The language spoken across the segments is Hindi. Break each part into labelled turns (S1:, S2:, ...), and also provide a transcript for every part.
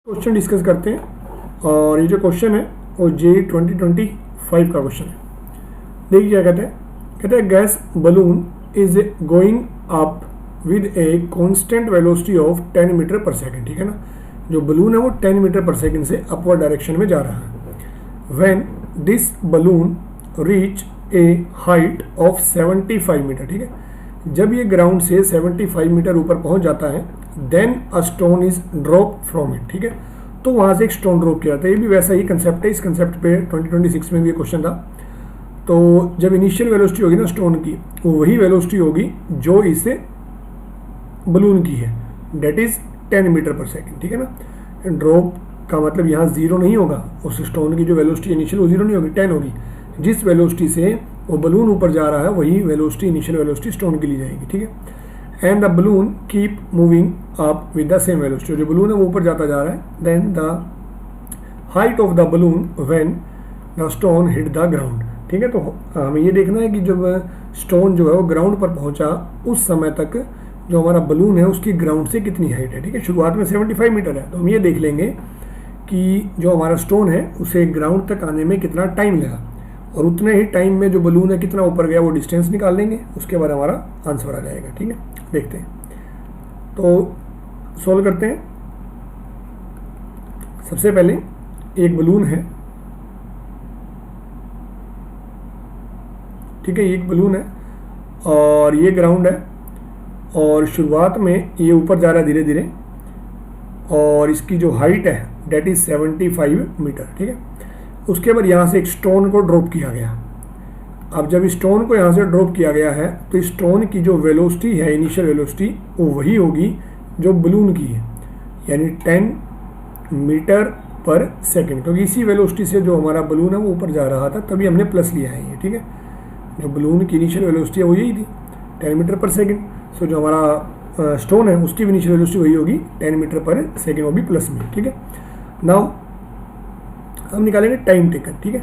S1: क्वेश्चन डिस्कस करते हैं और ये जो क्वेश्चन है वो JEE 2025 का क्वेश्चन है। देखिए क्या कहते हैं gas balloon is going up with a constant velocity of 10 metre per second. ठीक है ना, जो बलून है वो 10 मीटर पर सेकेंड से अपवर्ड डायरेक्शन में जा रहा है। When this balloon reach a height of 75 metre, ठीक है, जब ये ग्राउंड से 75 मीटर ऊपर पहुंच जाता है, then a stone is drop from it. ठीक है, तो वहां से एक स्टोन ड्रॉप किया जाता है। ये भी वैसा ही कंसेप्ट है, इस कंसेप्ट पे 2026 में भी ये क्वेश्चन था। तो जब इनिशियल वेलोसिटी होगी ना स्टोन की, वो वही वेलोसिटी होगी जो इससे बलून की है, date is 10 metre per second. ठीक है ना, ड्रॉप का मतलब यहाँ जीरो नहीं होगा, उस स्टोन की जो वेलोसिटी इनिशियल वो जीरो नहीं होगी, 10 होगी। जिस वेलोसिटी से वो बलून ऊपर जा रहा है वही वेलोसिटी इनिशियल वेलोसिटी स्टोन की ली जाएगी। ठीक है, and the balloon keep moving up with the same velocity. जो बलून है वो ऊपर जाता जा रहा है। Then the height of the balloon when the stone hit the ground. ठीक है, तो हमें ये देखना है कि जब स्टोन जो है वो ग्राउंड पर पहुंचा उस समय तक जो हमारा बलून है उसकी ग्राउंड से कितनी हाइट है। ठीक है, शुरुआत में 75 मीटर है, तो हम ये देख लेंगे कि जो हमारा स्टोन है उसे ग्राउंड तक आने में कितना टाइम लगा, और उतने ही टाइम में जो बलून है कितना ऊपर गया वो डिस्टेंस निकाल लेंगे, उसके बाद हमारा आंसर आ जाएगा। ठीक है, देखते हैं, तो सॉल्व करते हैं। सबसे पहले एक बलून है, ठीक है, एक बलून है और ये ग्राउंड है, और शुरुआत में ये ऊपर जा रहा है धीरे धीरे, और इसकी जो हाइट है डेट इज 75 मीटर। ठीक है, उसके बाद यहाँ से एक स्टोन को ड्रॉप किया गया। अब जब स्टोन को यहाँ से ड्रॉप किया गया है तो स्टोन की जो वेलोसिटी है इनिशियल वेलोसिटी वो वही होगी जो बलून की है, यानी 10 मीटर पर सेकेंड, क्योंकि इसी वेलोसिटी से जो हमारा बलून है वो ऊपर जा रहा था, तभी हमने प्लस लिया है ये। ठीक है, जो बलून की इनिशियल वेलोसिटी है वो यही थी 10 मीटर पर सेकेंड। सो जो हमारा स्टोन है उसकी भी इनिशियल वेलोसिटी वही होगी 10 मीटर पर सेकेंड, वो भी प्लस में। ठीक है, नाउ हम निकालेंगे टाइम टेकन। ठीक है,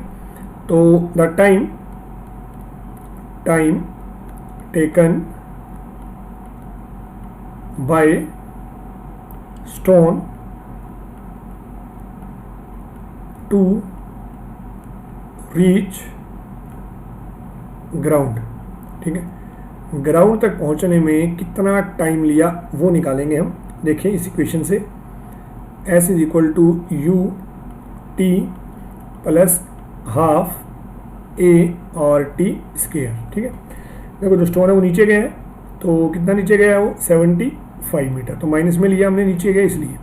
S1: तो the time taken by stone to reach ground. ठीक है, ग्राउंड तक पहुंचने में कितना टाइम लिया वो निकालेंगे हम। देखिए इस इक्वेशन से S is equal to u t plus half a और टी स्क्वायर। ठीक है, देखो जो स्टोन है वो नीचे गया है, तो कितना नीचे गया है वो 75 मीटर, तो माइनस में लिया हमने, नीचे गया इसलिए।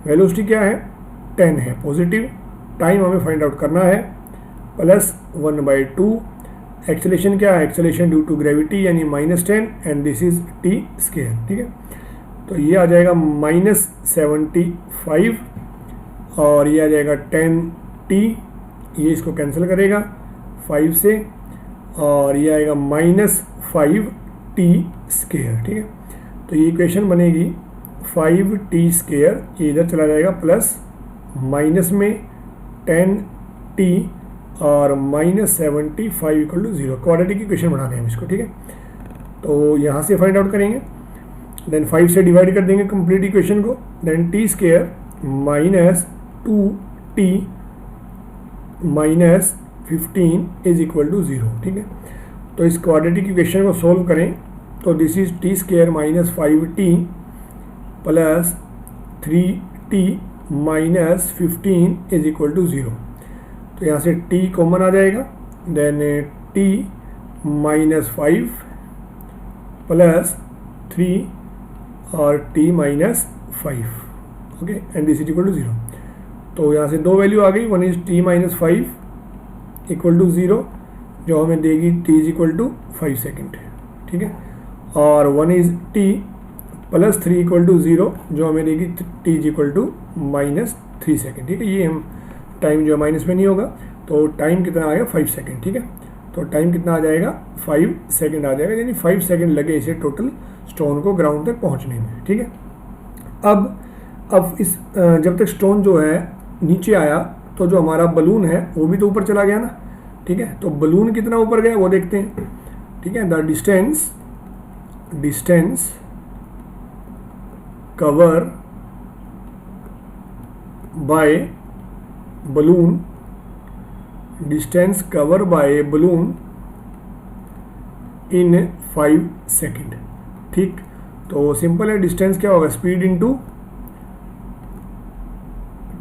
S1: वेलोसिटी क्या है 10 है पॉजिटिव, टाइम हमें फाइंड आउट करना है प्लस 1/2। एक्सेलेरेशन क्या है, एक्सेलेरेशन ड्यू टू ग्रेविटी यानी -10, and this is T square. ठीक है, तो ये आ जाएगा -75 और ये आ जाएगा 10t, ये इसको कैंसिल करेगा 5 से, और ये आएगा -5t स्क्वायर। ठीक है, तो ये इक्वेशन बनेगी 5t स्क्वायर, ये इधर चला जाएगा प्लस माइनस में 10t और -75 इक्वल टू 0। क्वाड्रेटिक इक्वेशन बनाने हैं हम इसको। ठीक है, तो यहाँ से फाइंड आउट करेंगे, देन 5 से डिवाइड कर देंगे कंप्लीट इक्वेशन को, then t square minus 2t minus 15 is equal to 0। ठीक है, तो इस क्वाड्रेटिक इक्वेशन को सोल्व करें तो this is t square minus 5t plus 3t minus 15 is equal to 0। तो यहाँ से t कॉमन आ जाएगा, देन t माइनस 5 प्लस 3 और t minus 5, okay, and this is equal to 0। तो यहाँ से दो वैल्यू आ गई, one is t minus 5 equal to 0 जो हमें देगी t is equal to 5 second. ठीक है, और one is t plus 3 equal to 0 जो हमें देगी t is equal to -3 second. ठीक है, ये हम टाइम जो है माइनस में नहीं होगा, तो टाइम कितना आ गया 5 सेकेंड। ठीक है, तो टाइम कितना आ जाएगा 5 सेकेंड आ जाएगा, यानी 5 सेकेंड लगे इसे टोटल स्टोन को ग्राउंड तक पहुँचने में। ठीक है, अब इस जब तक स्टोन जो है नीचे आया तो जो हमारा बलून है वो भी तो ऊपर चला गया ना। ठीक है, तो बलून कितना ऊपर गया वो देखते हैं। ठीक है, the distance cover by balloon, distance cover by balloon in 5 second. ठीक, तो सिंपल है, डिस्टेंस क्या होगा, स्पीड इनटू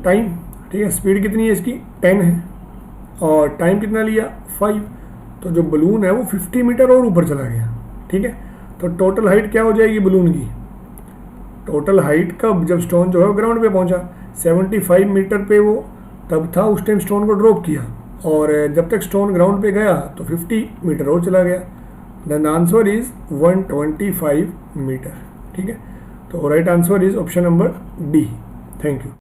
S1: टाइम। ठीक है, स्पीड कितनी है इसकी 10 है और टाइम कितना लिया 5, तो जो बलून है वो 50 मीटर और ऊपर चला गया। ठीक है, तो टोटल हाइट क्या हो जाएगी बलून की, टोटल हाइट कब, जब स्टोन जो है वो ग्राउंड पे पहुंचा 75 मीटर पे वो तब था, उस टाइम स्टोन को ड्रॉप किया, और जब तक स्टोन ग्राउंड पे गया तो 50 मीटर और चला गया। Then answer is 125 metre. ठीक है, तो right answer is option number D. Thank you.